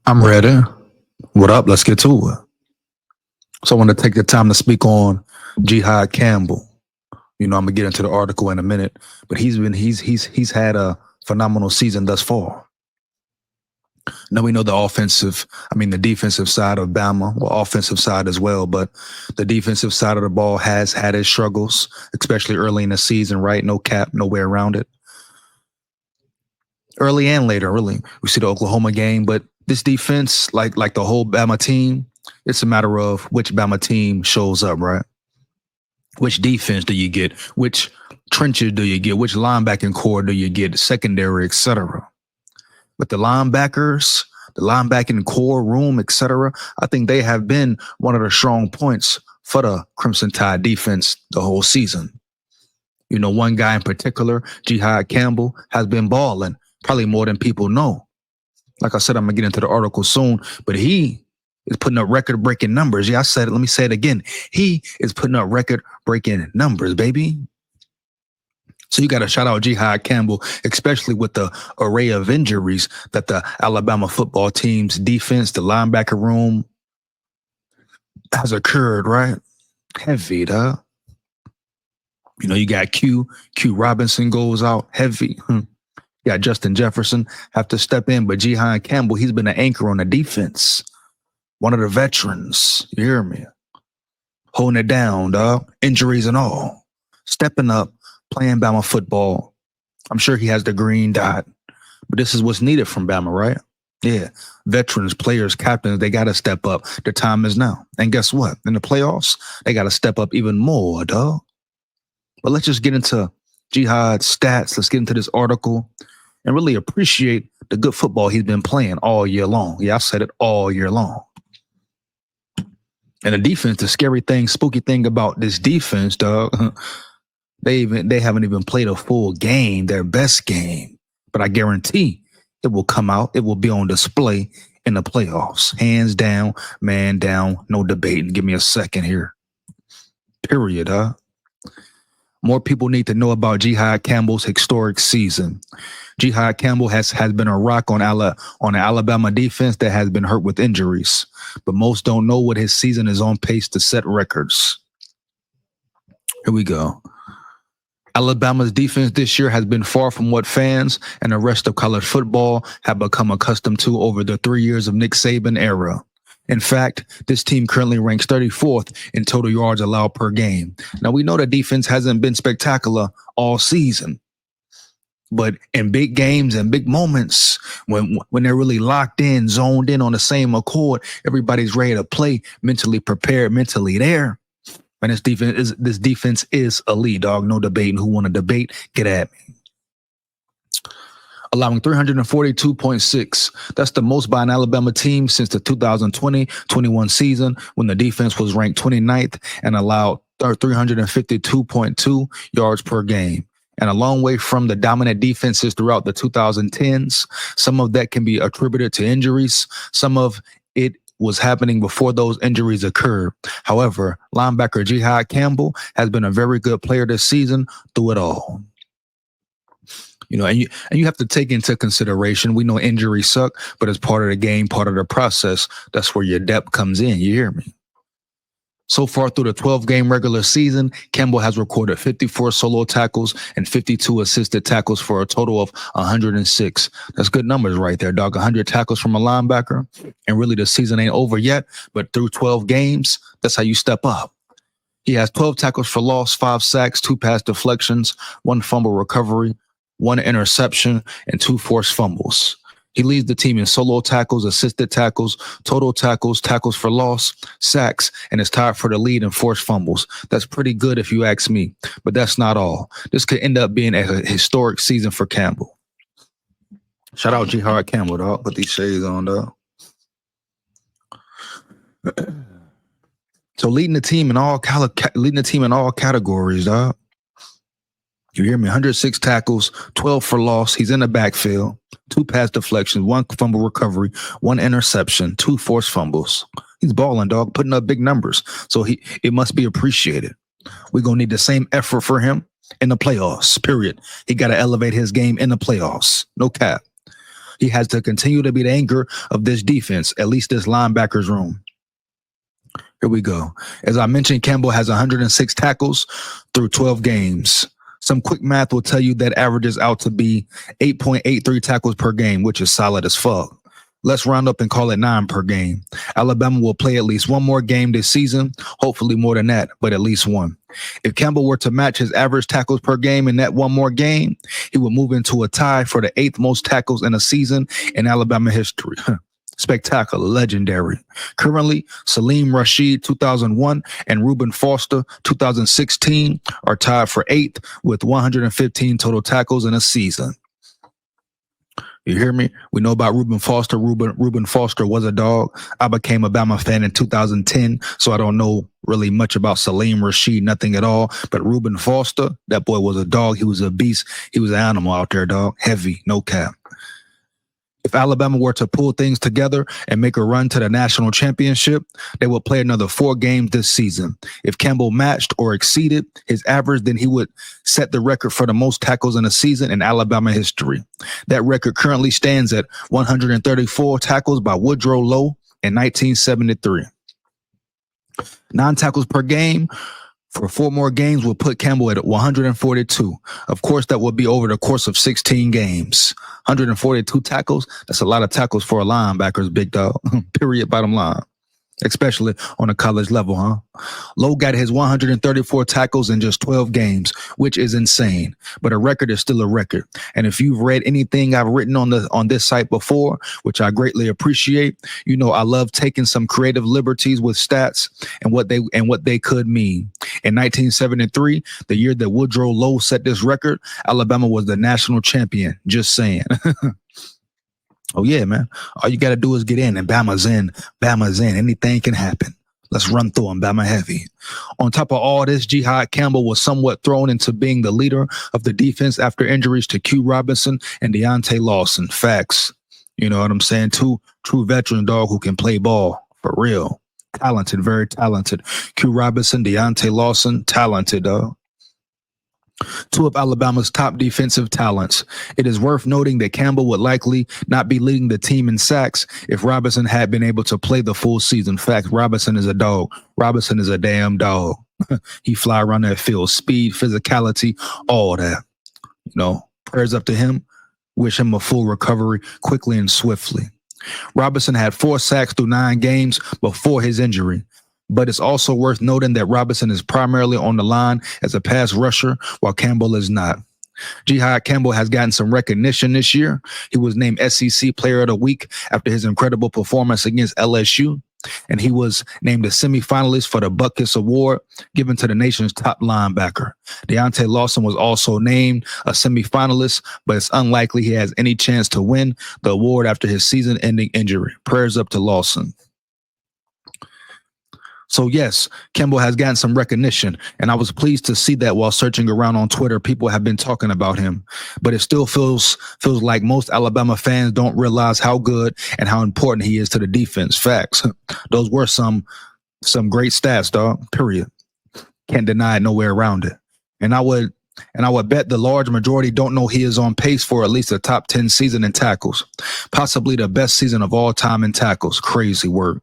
I'm ready. What up? Let's get to it. So I want to take the time to speak on Jihaad Campbell. I'm gonna get into the article in a minute, but he's had a phenomenal season thus far. Now we know the defensive side of Bama, well, offensive side as well, but the defensive side of the ball has had its struggles, especially early in the season, right? No cap, no way around it. Early and later, really. We see the Oklahoma game, but this defense, like the whole Bama team, it's a matter of which Bama team shows up, right? Which defense do you get? Which trenches do you get? Which linebacking core do you get? Secondary, etc. But the linebackers, the linebacking core room, etc., I think they have been one of the strong points for the Crimson Tide defense the whole season. One guy in particular, Jihaad Campbell, has been balling, probably more than people know. Like I said, I'm going to get into the article soon, but he is putting up record-breaking numbers. Yeah, I said it. Let me say it again. He is putting up record-breaking numbers, baby. So you got to shout out Jihaad Campbell, especially with the array of injuries that the Alabama football team's defense, the linebacker room, has occurred, right? Heavy, huh? You got Q Robinson goes out heavy. You got Justin Jefferson have to step in, but Jihaad Campbell, he's been an anchor on the defense. One of the veterans, you hear me? Holding it down, dog. Injuries and all. Stepping up, playing Bama football. I'm sure he has the green dot, but this is what's needed from Bama, right? Yeah. Veterans, players, captains, they got to step up. The time is now. And guess what? In the playoffs, they got to step up even more, dog. But let's just get into Jihaad's stats. Let's get into this article and really appreciate the good football he's been playing all year long. Yeah, I said it, all year long. And the defense, the scary thing, spooky thing about this defense, dog, they haven't even played a full game, their best game. But I guarantee it will come out. It will be on display in the playoffs. Hands down, man down, no debating. Give me a second here. Period, huh? More people need to know about Jihaad Campbell's historic season. Jihaad Campbell has been a rock on the Alabama defense that has been hurt with injuries. But most don't know what his season is on pace to set records. Here we go. Alabama's defense this year has been far from what fans and the rest of college football have become accustomed to over the 3 years of Nick Saban era. In fact, this team currently ranks 34th in total yards allowed per game. Now, we know the defense hasn't been spectacular all season, but in big games and big moments, when they're really locked in, zoned in on the same accord, everybody's ready to play, mentally prepared, mentally there. And this defense is elite, dog. No debating. Who want to debate? Get at me. Allowing 342.6. That's the most by an Alabama team since the 2020-21 season, when the defense was ranked 29th and allowed 352.2 yards per game. And a long way from the dominant defenses throughout the 2010s. Some of that can be attributed to injuries. Some of it was happening before those injuries occurred. However, linebacker Jihaad Campbell has been a very good player this season through it all. And you have to take into consideration, we know injuries suck, but it's part of the game, part of the process. That's where your depth comes in. You hear me? So far through the 12-game regular season, Campbell has recorded 54 solo tackles and 52 assisted tackles for a total of 106. That's good numbers right there, dog. 100 tackles from a linebacker. And really, the season ain't over yet, but through 12 games, that's how you step up. He has 12 tackles for loss, 5 sacks, 2 pass deflections, 1 fumble recovery, 1 interception, and 2 forced fumbles. He leads the team in solo tackles, assisted tackles, total tackles, tackles for loss, sacks, and is tied for the lead in forced fumbles. That's pretty good if you ask me, but that's not all. This could end up being a historic season for Campbell. Shout out Jihaad Campbell, dog. Put these shades on, dog. So leading the team in all categories, dog. You hear me? 106 tackles, 12 for loss. He's in the backfield. 2 pass deflections, 1 fumble recovery, 1 interception, 2 forced fumbles. He's balling, dog, putting up big numbers. So it must be appreciated. We're going to need the same effort for him in the playoffs, period. He got to elevate his game in the playoffs. No cap. He has to continue to be the anchor of this defense, at least this linebacker's room. Here we go. As I mentioned, Campbell has 106 tackles through 12 games. Some quick math will tell you that averages out to be 8.83 tackles per game, which is solid as fuck. Let's round up and call it 9 per game. Alabama will play at least one more game this season, hopefully more than that, but at least one. If Campbell were to match his average tackles per game in that one more game, he would move into a tie for the 8th most tackles in a season in Alabama history. Spectacular, legendary. Currently, Salim Rashid, 2001, and Reuben Foster, 2016, are tied for 8th with 115 total tackles in a season. You hear me? We know about Reuben Foster. Reuben Foster was a dog. I became a Bama fan in 2010, so I don't know really much about Salim Rashid, nothing at all. But Reuben Foster, that boy was a dog. He was a beast. He was an animal out there, dog. Heavy, no cap. If Alabama were to pull things together and make a run to the national championship, they would play another 4 games this season. If Campbell matched or exceeded his average, then he would set the record for the most tackles in a season in Alabama history. That record currently stands at 134 tackles by Woodrow Lowe in 1973. 9 tackles per game for 4 more games will put Campbell at 142. Of course, that would be over the course of 16 games. 142 tackles, that's a lot of tackles for a linebacker's big dog. Period, bottom line. Especially on a college level, huh? Lowe got his 134 tackles in just 12 games, which is insane. But a record is still a record. And if you've read anything I've written on this site before, which I greatly appreciate, you know I love taking some creative liberties with stats and what they could mean. In 1973, the year that Woodrow Lowe set this record, Alabama was the national champion. Just saying. Oh, yeah, man. All you got to do is get in, and Bama's in. Bama's in. Anything can happen. Let's run through them, Bama heavy. On top of all this, Jihaad Campbell was somewhat thrown into being the leader of the defense after injuries to Q Robinson and Deontay Lawson. Facts. You know what I'm saying? 2 true veteran dog who can play ball for real. Talented, very talented. Q Robinson, Deontay Lawson, talented, dog. 2 of Alabama's top defensive talents. It is worth noting that Campbell would likely not be leading the team in sacks if Robinson had been able to play the full season. Fact, Robinson is a dog. Robinson is a damn dog. He fly around that field. Speed, physicality, all that. You know, prayers up to him. Wish him a full recovery quickly and swiftly. Robinson had 4 sacks through 9 games before his injury. But it's also worth noting that Robinson is primarily on the line as a pass rusher, while Campbell is not. Jihaad Campbell has gotten some recognition this year. He was named SEC Player of the Week after his incredible performance against LSU, and he was named a semifinalist for the Butkus Award given to the nation's top linebacker. Deontay Lawson was also named a semifinalist, but it's unlikely he has any chance to win the award after his season-ending injury. Prayers up to Lawson. So yes, Campbell has gotten some recognition, and I was pleased to see that while searching around on Twitter, people have been talking about him. But it still feels like most Alabama fans don't realize how good and how important he is to the defense. Facts. Those were some great stats, dog. Period. Can't deny it, nowhere around it. And I would bet the large majority don't know he is on pace for at least a top 10 season in tackles, possibly the best season of all time in tackles. Crazy work.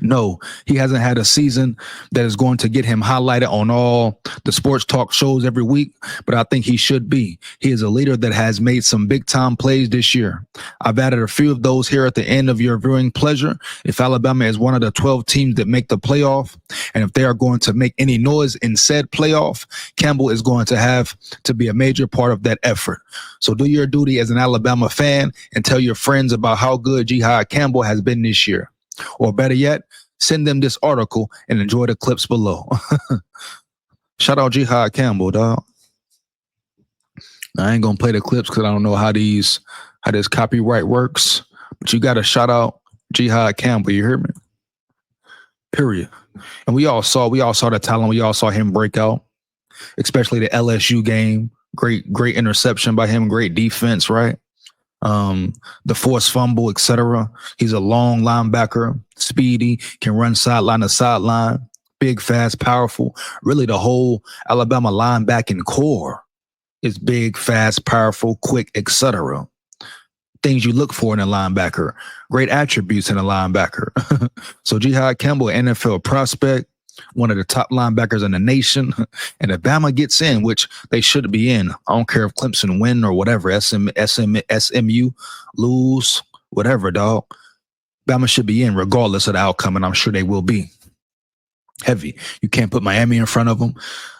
No, he hasn't had a season that is going to get him highlighted on all the sports talk shows every week, but I think he should be. He is a leader that has made some big time plays this year. I've added a few of those here at the end of your viewing pleasure. If Alabama is one of the 12 teams that make the playoff, and if they are going to make any noise in said playoff, Campbell is going to have to be a major part of that effort. So do your duty as an Alabama fan and tell your friends about how good Jihaad Campbell has been this year. Or better yet, send them this article and enjoy the clips below. Shout out Jihaad Campbell, dog. I ain't gonna play the clips because I don't know how this copyright works. But you gotta shout out Jihaad Campbell. You hear me? Period. And we all saw the talent. We all saw him break out, especially the LSU game. Great interception by him. Great defense, right? The forced fumble, etc. He's a long linebacker, speedy, can run sideline to sideline, big, fast, powerful. Really, the whole Alabama linebacking core is big, fast, powerful, quick, etc. things you look for in a linebacker, great attributes in a linebacker. So Jihaad Campbell, NFL prospect, one of the top linebackers in the nation. And if Bama gets in, which they should be in, I don't care if Clemson win or whatever, SMU lose, whatever, dog. Bama should be in regardless of the outcome, and I'm sure they will be. Heavy. You can't put Miami in front of them.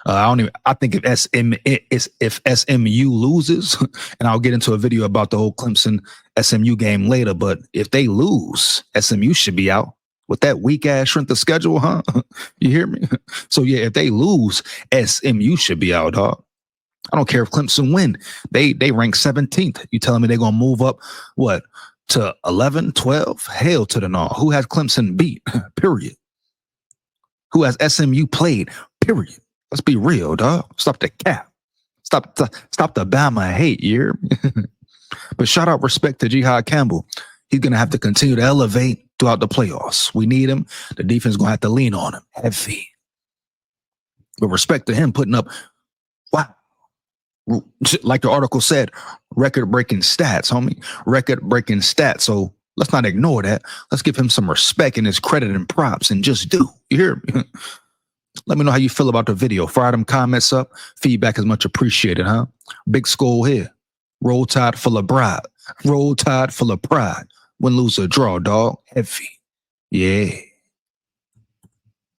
I think if SMU loses, and I'll get into a video about the whole Clemson SMU game later, but if they lose, SMU should be out with that weak ass strength of schedule, huh? You hear me? So yeah, if they lose, SMU should be out, dog. I don't care if Clemson win. They rank 17th. You telling me they're gonna move up what to 11, 12? Hell to the no. Who has Clemson beat? Period. Who has SMU played? Period. Let's be real, dog. Stop the cap. Stop the Bama hate, year. But shout out respect to Jihaad Campbell. He's gonna have to continue to elevate throughout the playoffs. We need him. The defense gonna have to lean on him heavy. But respect to him putting up, wow, like the article said, record-breaking stats, homie. Record-breaking stats. So let's not ignore that. Let's give him some respect and his credit and props and just do. You hear me? Let me know how you feel about the video. Fire them comments up. Feedback is much appreciated, huh? Big skull here. Roll Tide full of pride. Roll Tide full of pride. Win, lose, or draw, dog. Heavy. Yeah.